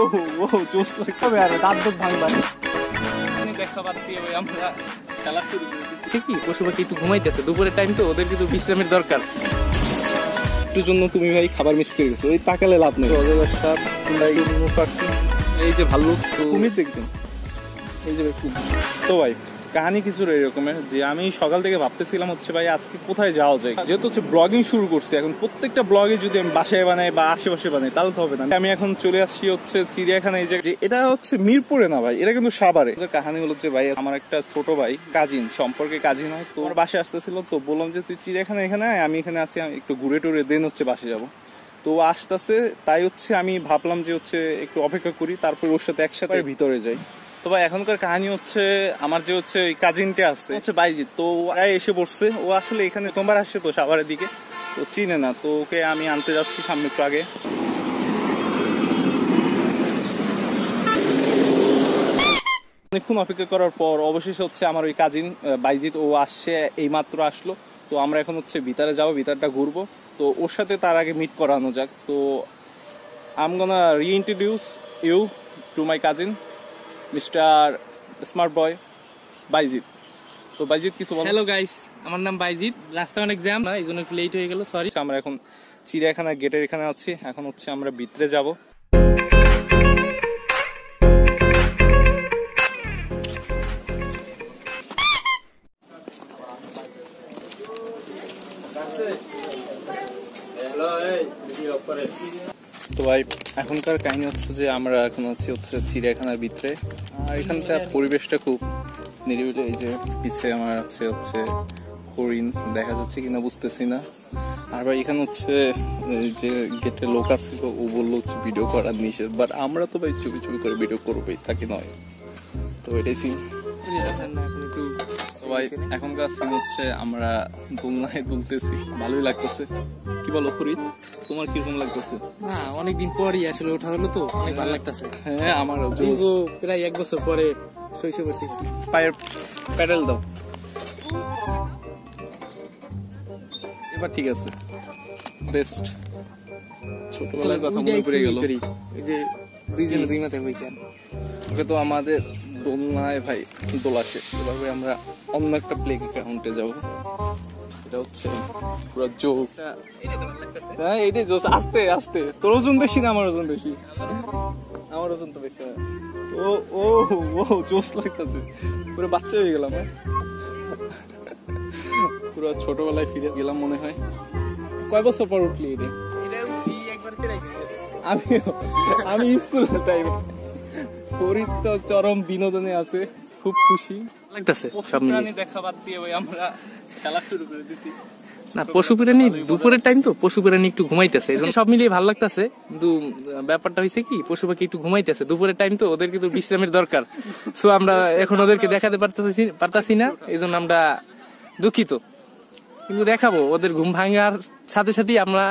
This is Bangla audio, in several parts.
ও জোস লাগতে হবে আর দাঁত ভাঙবা দেখা বাদ দিয়ে আমরা খেলা শুরু করে দিচ্ছি। ঠিকই, পশু পাখি একটু ঘুমাইতেছে, দুপুরের টাইম তো, ওদের কিন্তু বিশ্রামের দরকার। একটুর জন্য তুমি ভাই খাবার মিস করে গেছো, ওই তাকালে লাভ নেই। এই যে ভাল্লুক কুমির দেখবেন, এই যে তো ভাই কাহিনী কিছু এরকমের যে আমি সকাল থেকে ভাবতেছিলাম হচ্ছে ভাই আজকে কোথায় যাওয়া যায়, যেহেতু হচ্ছে ব্লগিং শুরু করছি, এখন প্রত্যেকটা ব্লগে যদি আমি বাসায় বানাই বা আশেপাশে বানাই তাহলে তো হবে না। আমি এখন চলে আসছি হচ্ছে চিড়িয়াখানায়, যে এটা হচ্ছে মিরপুরে না ভাই, এটা কিন্তু সাভারে। কাহিনী হলো যে ভাই আমার একটা ছোট ভাই কাজিন সম্পর্কে কাজিন হয়, তো ওর বাসায় আসতেছিল, তো বললাম যে তুই চিড়িয়াখানা এখানে আমি এখানে আছি, আমি একটু ঘুরে টুরে দেন হচ্ছে বাসে যাবো। তো আসতেছে, তাই হচ্ছে আমি ভাবলাম যে হচ্ছে একটু অপেক্ষা করি, তারপর ওর সাথে একসাথে ভিতরে যাই। তো ভাই এখনকার কাহিনী হচ্ছে আমার যে হচ্ছে কাজিনটা আছে হচ্ছে বাইজিৎ, তো এসে পড়ছে। ও আসলে এখানে তোমার আসছে তো সাভারের দিকে, তো চিনে না, তো ওকে আমি আনতে যাচ্ছি সামনে একটু আগে। অনেকক্ষণ অপেক্ষা করার পর অবশেষে হচ্ছে আমার ওই কাজিন বাইজিৎ ও আসছে, এই মাত্র আসলো। তো আমরা এখন হচ্ছে ভিতরে যাবো, ভিতরটা ঘুরবো, তো ওর সাথে তার আগে মিট করানো যাক। তো I am gonna reintroduce you to my cousin mister smart boy Baijit. তো বাইজিৎ কিছু বল। হ্যালো গাইস, আমার নাম বাইজিৎ। রাস্তা অনেক জ্যাম না, এই জন্য একটু লেট হয়ে গেল, সরি। আমরা এখন চিড়িয়াখানা গেটের এখানে আছি, এখন হচ্ছে আমরা ভিতরে যাব। তো ভাই এখনকার কাহিনী হচ্ছে যে আমরা এখন আছি হচ্ছে চিড়িয়াখানার ভিতরে, আর এখানকার পরিবেশটা খুব নিরিবিলি। এই যে পিছিয়ে আমার আছে হচ্ছে হরিণ, দেখা যাচ্ছে কিনা বুঝতেছি না। আর ভাই এখানে হচ্ছে যে গেটে লোক আসছিল, ও বললো হচ্ছে ভিডিও করার নিষেধ, বাট আমরা তো ভাই চুপি চুপি করে ভিডিও করবোই, তাকে নয়। তো এটাই সিন। ভাই এখনকার সিন হচ্ছে আমরা দোলনায় দুলতেছি, ভালোই লাগতেছে। কি বলো ফরিদ, তোমার কিরকম লাগতেছে? না, অনেকদিন পরই আসলে ওঠা হলো তো, অনেক ভালো লাগতেছে। হ্যাঁ আমারও, প্রায় 1 বছর পরে শৈশবের শিখছি। পায়ের প্যাডেল দাও, এবার ঠিক আছে, বেস্ট। ছোটবেলার কথা মনে পড়ে গেল, এই যে দুইজনে দুই মাথায় বসে। ওকে তো আমাদের দোলনায় ভাই দোলা শেষ, এভাবে আমরা অন্য একটা প্লে গ্রাউন্ডে যাবো। এটা হচ্ছে পুরো জোস। হ্যাঁ এইটাই জোস। আস্তে আস্তে, তোর ওজন বেশি না আমার ওজন বেশি? আমার ওজন তো বেশি। ও ও ও জোস লাগতেছে, পুরো বাচ্চা হয়ে গেলাম। পুরো ছোটবেলায় ফিরে গেলাম মনে হয়। কয় বছর পর উঠলি এটা? আমি স্কুল টাইমে। ফরিদ তো চরম বিনোদনে আছে, খুব খুশি লাগতেছে। সব মিলিয়ে দেখা বাদ দিয়ে আমরা খেলা শুরু করে দিছি। না, পশু প্রাণী দুপুরের টাইম তো, পশু প্রাণী একটু ঘুমাইতেছে, এই জন্য সব মিলিয়ে ভালো লাগতেছে। কিন্তু ব্যাপারটা হয়েছে কি, পশু পাখি একটু ঘুমাইতেছে, দুপুরের টাইম তো, ওদের কিন্তু বিশ্রামের দরকার। সো আমরা এখন ওদেরকে দেখাতে পারতাছি না, এই জন্য আমরা দুঃখিত। কিন্তু দেখাবো, ওদের ঘুম ভাঙার সাথে সাথেই আমরা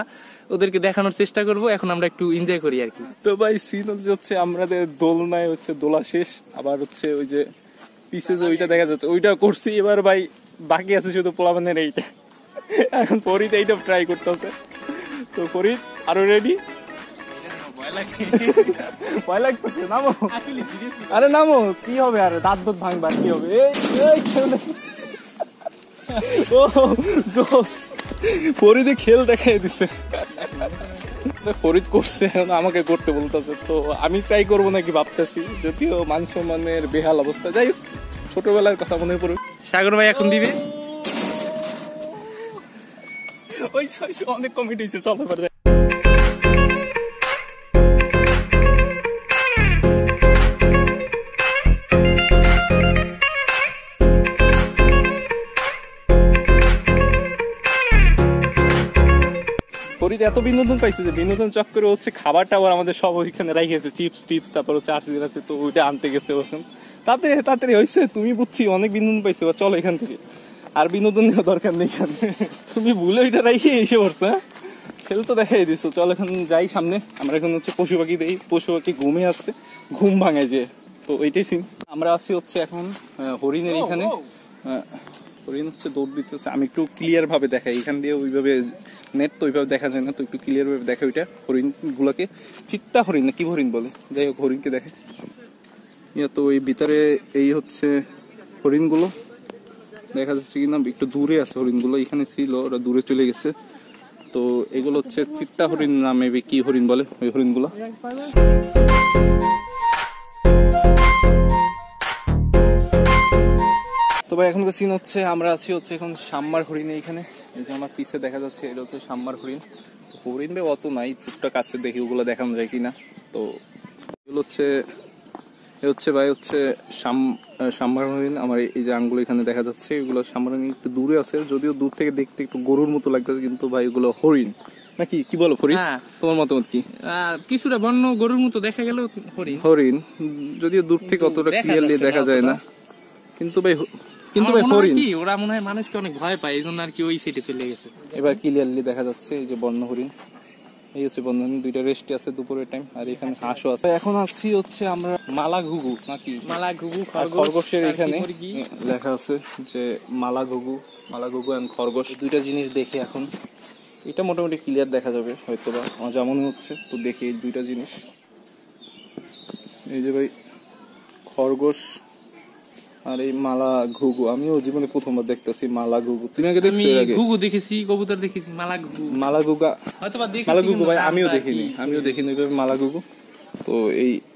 ওদেরকে দেখানোর চেষ্টা করব। এখন আমরা একটু এনজয় করি আর কি। তো ভাই সিন হচ্ছে আমাদের দোলনায় হচ্ছে দোলা শেষ, আবার হচ্ছে ওই যে পিছে যে ওইটা দেখা যাচ্ছে ওইটা করছি। এবার ভাই বাকি আছে শুধু পোলাপানের এইটা। এখন ফরিদ এইটা ট্রাই করতেছে। তো ফরিদ আরো রেডি? ভয় লাগতেছে, নামো। আরে নামো, কি হবে আর দাঁত ভাঙবার কি হবে? ও জোস, ফরিদে খেল দেখাই দিছে। ফরিদ করছে, এখন আমাকে করতে বলতেছে, তো আমি ট্রাই করবো নাকি ভাবতেছি, যদিও মান সম্মানের বেহাল অবস্থা। যাই হোক, ছোটবেলার কথা মনে পড়ে। সাগর ভাই এখন দিবে। ওই অনেক কমিটি হয়েছে, চলো এবার। ফরিদ এত বিনোদন পাইছে যে বিনোদন চক্করে হচ্ছে খাবার টাবার আমাদের সব ওইখানে রাখিয়েছে, চিপস টিপস, তারপর হচ্ছে আরসিজন আছে, তো ওইটা আনতে গেছে। ওখানে তাড়াতাড়ি হয়েছে, তুমি বুঝছি অনেক বিনোদন পাইছে, চলো এখান থেকে, আর বিনোদন নেওয়া দরকার নেই। তুমি ভুলে ওইটা রাখিয়ে এসে পড়ছো। হ্যাঁ খেল তো দেখাই দিছো, চলো এখন যাই সামনে। আমরা এখন হচ্ছে পশু পাখি দেই, পশু পাখি ঘুমে আসতে, ঘুম ভাঙায় যে, তো ওইটাই সিন। আমরা আছি হচ্ছে এখন হরিণের এখানে। হরিণ হচ্ছে দৌড় দিতেছে। আমি একটু ক্লিয়ার ভাবে দেখাই, এখান দিয়ে ওইভাবে নেট তো ওইভাবে দেখা যায় না, তো একটু ক্লিয়ার ভাবে দেখা ওইটা হরিণ গুলাকে। চিত্তা হরিণ না কি হরিণ বলে, যাই হোক হরিণকে দেখে। তো এই ভিতরে এই হচ্ছে হরিণ গুলো দেখা যাচ্ছে কিনা, একটু দূরে আছে হরিণ গুলো, এখানে ছিল ওরা দূরে চলে গেছে। তো এগুলো হচ্ছে চিত্তা হরিণ নামে কি হরিণ বলে ওই হরিণ গুলো। তো ভাই এখনকার সিন হচ্ছে আমরা আছি হচ্ছে এখন সাম্মার হরিণে। এখানে এই যে আমার পিছে দেখা যাচ্ছে এটা হচ্ছে সাম্মার হরিণ। হরিণ ভাই অত নাই, টুকটাক কাছে দেখি ওগুলো দেখানো যায় কিনা। তো এগুলো হচ্ছে ভাই হচ্ছে সাম্মার হরিণ। আমার এই যে আঙ্গুল এখানে দেখা যাচ্ছে, এগুলো সাম্মার হরিণ একটু দূরে আছে, যদিও দূর থেকে দেখতে একটু গরুর মতো লাগতেছে, কিন্তু ভাই এগুলো হরিণ নাকি কি বলো হরিণ? তোমার মতামত কি? কিছুটা বন্য গরুর মতো দেখা গেল হরিণ, যদিও দূর থেকে অতটা ক্লিয়ারলি দেখা যায় না, কিন্তু ভাই হরিণ কি ওরা মনে হয় মানুষকে অনেক ভয় পায়, এই জন্য আর কি ওই সাইডে চলে গেছে। এবার ক্লিয়ারলি দেখা যাচ্ছে এই যে বন্য হরিণ, এই হচ্ছে বন্য হরিণ, দুইটা রেস্টে আছে দুপুরের টাইম, আর এখানে হাঁসও আছে। এখন আছি হচ্ছে আমরা মালা ঘুঘু নাকি মালা ঘুঘু খরগোশের, এখানে লেখা আছে যে মালা ঘুঘু এন্ড খরগোশ, দুইটা জিনিস দেখি এখন। এটা মোটামুটি ক্লিয়ার দেখা যাবে হয়তো বা, আমার যেমন হচ্ছে। তো দেখি এই দুইটা জিনিস, এই যে ভাই খরগোশ আর এই মালা ঘুঘু। আমিও জীবনে প্রথমবার দেখতেছি মালা ঘুঘু। তুমি আগে দেখছো? ঘুঘু দেখেছি, কবুতর দেখেছি, মালা ঘুঘু মালা ঘুঘু ভাই আমিও দেখিনি মালা ঘুঘু। তো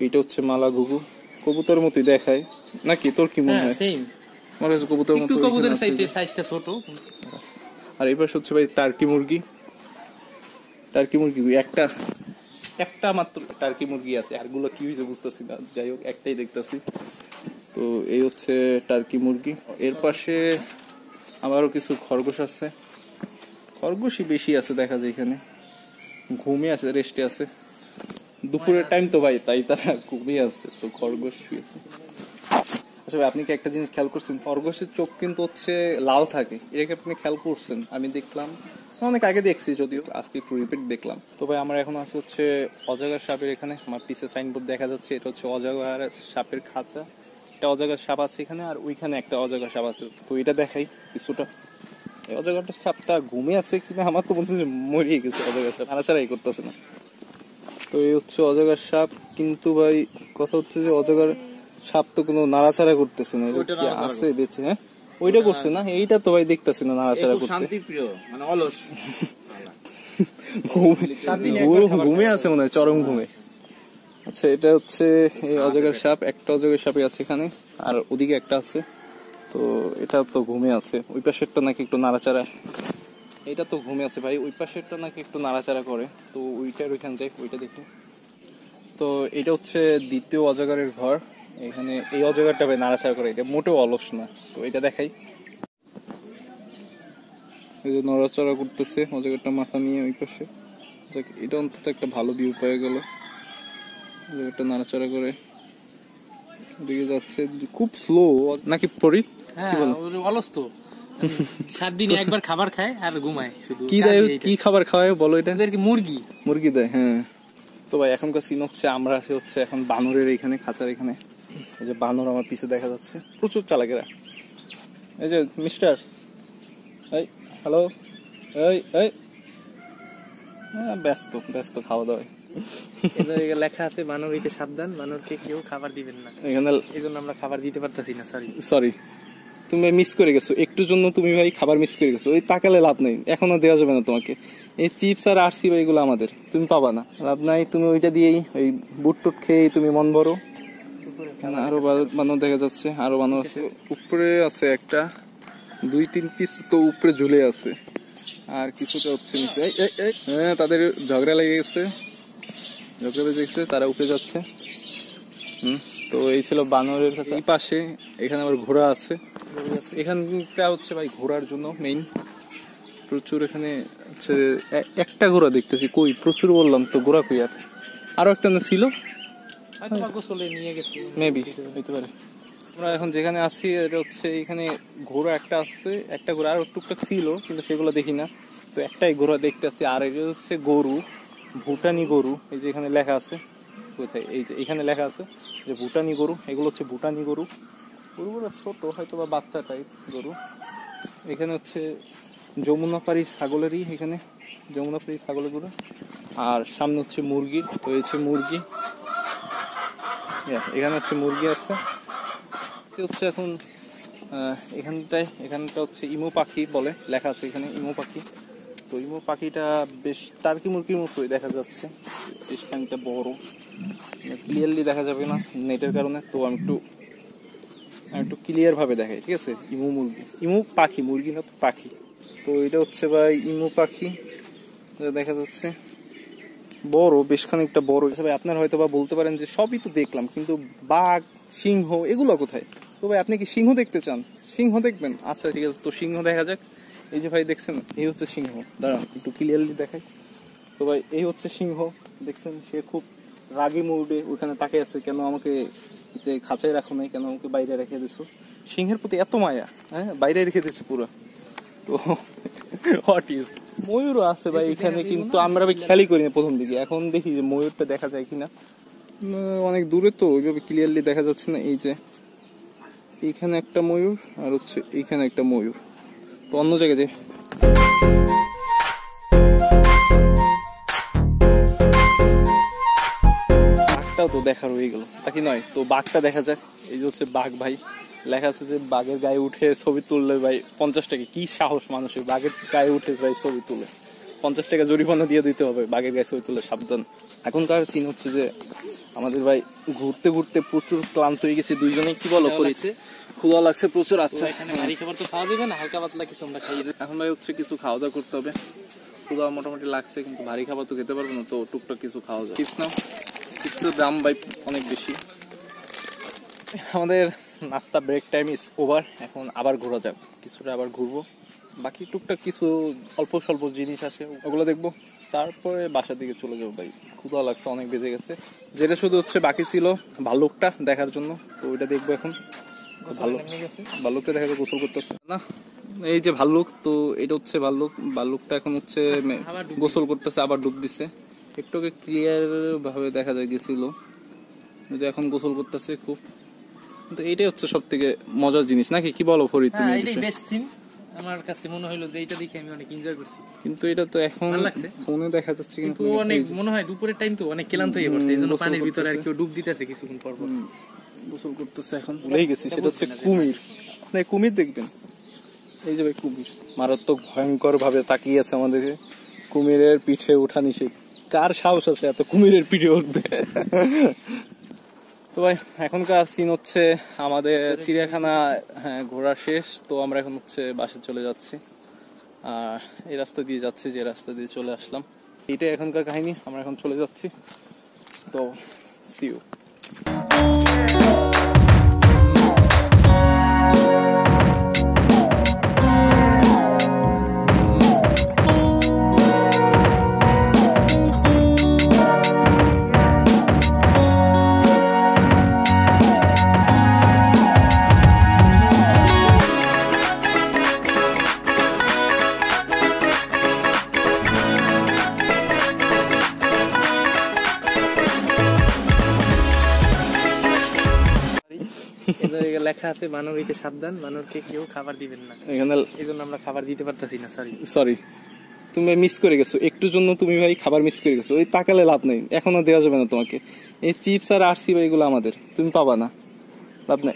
এইটা হচ্ছে মালা ঘুঘু, কবুতরের মতোই দেখায় নাকি? তোর কি মনে হয়? সেম মনে হচ্ছে কবুতরের মতো, কবুতরের সাইজটা ছোট। আর এই পাশে হচ্ছে ভাই টার্কি মুরগি একটা মাত্র টার্কি মুরগি আছে, আরগুলো কি হয়েছে বুঝতেছি না, যাই হোক একটাই দেখতেছি। তো এই হচ্ছে টার্কি মুরগি। এর পাশে আবারও কিছু খরগোশ আছে, খরগোশই বেশি আছে দেখা যায় এখানে, ঘুমিয়ে আছে, রেস্টে আছে, দুপুরের টাইম তো ভাই, তাই তারা ঘুমিয়ে আছে। তো খরগোশ শুয়েছে। আচ্ছা ভাই, আপনি কি একটা জিনিস খেয়াল করছেন, খরগোশের চোখ কিন্তু হচ্ছে লাল থাকে, এটা কি আপনি খেয়াল করছেন? আমি দেখলাম, অনেক আগে দেখছি যদিও, আজকে একটু রিপিট দেখলাম। তো ভাই আমরা এখন আছি হচ্ছে অজগর সাপের এখানে। আমার পিছে সাইনবোর্ড দেখা যাচ্ছে, এটা হচ্ছে অজগর সাপের খাঁচা। একটা অজগর সাপ আছে এখানে, আর ওইখানে একটা অজগর সাপ আছে। তো এটা দেখাই কিছুটা। এই অজগরটা সাপটা ঘুমিয়ে আছে কিনা, আমার তো মনে হচ্ছে মরিয়ে গেছে অজগর সাপ, নাড়াচাড়াই করতেছে না। তো এই হচ্ছে অজগর সাপ, কিন্তু ভাই কথা হচ্ছে যে অজগর সাপ তো কোনো নাড়াচাড়া করতেছে না, এটা কি আছে বেঁচে? হ্যাঁ ওইটা করছে না, এইটা তো ভাই দেখতেছি না নাড়াচাড়া করতে, শান্তিপ্রিয় মানে অলস ঘুমে আছে মনে হয়, চরম ঘুমে। আচ্ছা এটা হচ্ছে এই অজগর সাপ, একটা অজগর সাপই আছে এখানে, আর ওদিকে একটা আছে। তো এটা তো ঘুমে আছে, ওই পাশেরটা নাকি একটু নাড়াচাড়া, এটা তো ঘুমে আছে ভাই, ওই পাশেরটা নাকি একটু নাড়াচাড়া করে। তো ওইটার ওইখানে যাই, ওইটা দেখি। তো এটা হচ্ছে দ্বিতীয় অজগরের ঘর, এখানে এই অজগরটা ভাই নাড়াচাড়া করে, এটা মোটেও অলস না। তো এটা দেখাই, এই যে নড়াচড়া করতেছে অজগরটা মাথা নিয়ে ওই পাশে। এটা অন্তত একটা ভালো ভিউ পেয়ে গেল, অজগরটা নাড়াচড়া করে ওদিকে যাচ্ছে, খুব স্লো নাকি পরি? অলস তো 7 দিনে একবার খাবার খায় আর ঘুমায় শুধু। কি খাবার খাওয়ায় বলো? এটা মুরগি দেয়। হ্যাঁ তো ভাই এখনকার সিন হচ্ছে আমরা হচ্ছে এখন বানরের এখানে, খাঁচার এখানে। এই যে বানর আমার পিছে দেখা যাচ্ছে, প্রচুর চালাকেরা। এই যে মিস্টার, এই হ্যালো, এই ব্যস্ত খাওয়া দাওয়ায়। লেখা আছে বানর হইতে সাবধান, বানরকে কেউ খাবার দিবেন না, এই জন্য আমরা খাবার দিতে পারতেছি না। সরি তুমি মিস করে গেছো, একটুর জন্য তুমি ভাই খাবার মিস করে গেছো। ওই তাকালে লাভ নেই, এখনো দেওয়া যাবে না তোমাকে। এই চিপস আর আরসি ভাই এগুলো আমাদের, তুমি পাবা না, লাভ নাই। তুমি ওইটা দিয়েই ওই বুট টুট খেয়ে তুমি মন ভরো। আরো বানর দেখা যাচ্ছে, আরো বানর আছে, উপরে আছে একটা 2-3 পিস তো উপরে ঝুলে আছে, আর কিছুটা হচ্ছে নিচে। হ্যাঁ তাদের ঝগড়া লেগে গেছে, তারা উপরে যাচ্ছে। তো এই ছিল বানরের কাছে। এই পাশে এখানে আবার ঘোড়া আছে, এখানটা হচ্ছে ভাই ঘোড়ার জন্য মেইন, প্রচুর এখানে হচ্ছে একটা ঘোড়া দেখতেছি। কই প্রচুর বললাম তো, ঘোড়া কই? আর আরো একটা না ছিল, মেবি হইতে পারে। আমরা এখন যেখানে আছি এটা হচ্ছে এখানে ঘোড়া একটা আছে, একটা ঘোড়া আরো টুকটাক ছিল কিন্তু সেগুলো দেখি না। তো একটাই ঘোড়া দেখতে আসছি, আর এটা হচ্ছে গরু, ভুটানি গরু। এই যে এখানে লেখা আছে, কোথায়? এই যে এখানে লেখা আছে যে ভুটানি গরু, এগুলো হচ্ছে ভুটানি গরু। গরুগুলো ছোট, হয়তো বা বাচ্চা টাইপ গরু। এখানে হচ্ছে যমুনাপাড়ি ছাগলেরই, এখানে যমুনাপাড়ি ছাগলের গুঁড়ো। আর সামনে হচ্ছে মুরগি রয়েছে, মুরগি এখানে হচ্ছে মুরগি আছে। হচ্ছে এখন এখানটা হচ্ছে ইমু পাখি বলে, লেখা আছে এখানে ইমু পাখি। তো ইমু পাখিটা বেশ টার্কি মুরগির মতোই দেখা যাচ্ছে, বেশ খানিকটা বড়, ক্লিয়ারলি দেখা যাবে না নেটের কারণে। তো আমি একটু ক্লিয়ার ভাবে দেখাই, ঠিক আছে। ইমু মুরগি, ইমু পাখি, মুরগি না তো পাখি। তো এটা হচ্ছে ভাই ইমু পাখি, দেখা যাচ্ছে বড়, বেশ খানিকটা বড় হিসেবে। আপনারা হয়তো বা বলতে পারেন যে সবই তো দেখলাম, কিন্তু বাঘ, সিংহ এগুলো কোথায়? তো ভাই আপনি কি সিংহ দেখতে চান? সিংহ দেখবেন, আচ্ছা ঠিক আছে, তো সিংহ দেখা যাক। এই যে ভাই দেখছেন, এই হচ্ছে সিংহ, দাঁড়ান একটু ক্লিয়ারলি দেখাই। তো ভাই এই হচ্ছে সিংহ, দেখছেন সে খুব রাগী মুডে ওখানে তাকে আছে, কেন আমাকে খাঁচায় রাখো নাই, কেন আমাকে বাইরে রেখে দিছো? সিংহের প্রতি এত মায়া, হ্যাঁ বাইরে রেখে দিচ্ছে পুরো। তো হোয়াট ইজ, ময়ূরও আছে ভাই এখানে, কিন্তু আমরা ভাই খেয়ালই করি না প্রথম দিকে, এখন দেখি যে ময়ূরটা দেখা যায় কিনা। অনেক দূরে তো ওইভাবে ক্লিয়ারলি দেখা যাচ্ছে না। এই যে এইখানে একটা ময়ূর, আর হচ্ছে এইখানে একটা ময়ূর। তো অন্য জায়গায় যে বাঘটাও তো দেখা রয়ে গেল, তা কি নয়? তো বাঘটা দেখা যাক। এই যে হচ্ছে বাঘ ভাই, লেখা আছে যে বাঘের গায়ে উঠে ছবি তুললে ভাই 50 টাকা। কি সাহস মানুষের, বাঘের গায়ে উঠে ভাই ছবি তুলে 50 টাকা জরিমানা দিয়ে দিতে হবে বাঘের গায়ে ছবি তুলে, সাবধান। এখনকার সিন হচ্ছে যে আমাদের ভাই ঘুরতে ঘুরতে প্রচুর ক্লান্ত হয়ে গেছে দুইজনে, কি বলো করেছে, ক্ষুধা লাগছে প্রচুর। আচ্ছা এখানে ভারী খাবার তো খাওয়া যাবে না, হালকা পাতলা কিছু আমরা খাই। এখন ভাই হচ্ছে কিছু খাওয়া দাওয়া করতে হবে, ক্ষুধা মোটামুটি লাগছে, কিন্তু ভারী খাবার তো খেতে পারবো না, তো টুকটাক কিছু খাওয়া যায়। চিপস নাও, চিপসের দাম ভাই অনেক বেশি। আমাদের নাস্তা ব্রেক টাইম ইজ ওভার, এখন আবার ঘোরা যাক, কিছুটা আবার ঘুরবো, বাকি টুকটাক কিছু অল্প স্বল্প জিনিস আছে ওগুলো দেখবো, তারপরে বাসার দিকে চলে যাবো ভাই। ক্ষুধা লাগছে, অনেক বেজে গেছে। যেটা শুধু হচ্ছে বাকি ছিল ভাল্লুকটা দেখার জন্য, তো ওইটা দেখবো এখন। ভাল্লুকটা দেখা যায় গোসল করতেছে না, এই যে ভাল্লুক, তো এটা হচ্ছে ভাল্লুকটা এখন হচ্ছে গোসল করতেছে, আবার ডুব দিছে। একটু ক্লিয়ার ভাবে দেখা যায় গেছিল, এখন গোসল করতেছে খুব। কিন্তু এইটাই হচ্ছে সব থেকে মজার জিনিস, নাকি কি বলো ফরিদ তুমি? এটাই বেস্ট সিন আমার কাছে মনে হলো, যে এটা দেখে আমি অনেক এনজয় করছি। কিন্তু এটা তো এখন ফোনে দেখা যাচ্ছে, কিন্তু অনেক মনে হয় দুপুরের টাইম তো অনেক ক্লান্ত হয়ে পড়ছে, এইজন্য পানির ভিতরে আর কেউ ডুব দিতেছে কিছুক্ষণ পর পর, গোসল করতেছে। এখন ভুলেই গেছি, সেটা হচ্ছে কুমির। আপনি কুমির দেখবেন, এই যে ভাই কুমির মারাত্মক ভয়ঙ্কর ভাবে তাকিয়ে আছে আমাদেরকে। কুমিরের পিঠে ওঠা নিষেধ, কার সাহস আছে এত কুমিরের পিঠে উঠবে? তো ভাই এখনকার সিন হচ্ছে আমাদের চিড়িয়াখানা ঘোরা শেষ, তো আমরা এখন হচ্ছে বাসে চলে যাচ্ছি। আর এই রাস্তা দিয়ে যাচ্ছি, যে রাস্তা দিয়ে চলে আসলাম, এইটাই এখনকার কাহিনী। আমরা এখন চলে যাচ্ছি, তো সি ইউ। লেখা আছে বানর হইতে সাবধান, বানরকে কেউ খাবার দিবেন না, এখানে এই জন্য আমরা খাবার দিতে পারতেছি না। সরি তুমি মিস করে গেছো একটুর জন্য, তুমি ভাই খাবার মিস করে গেছো। ওই তাকালে লাভ নেই, এখনো দেওয়া যাবে না তোমাকে। এই চিপস আর আরসি ভাই এগুলো আমাদের, তুমি পাবা না, লাভ নাই।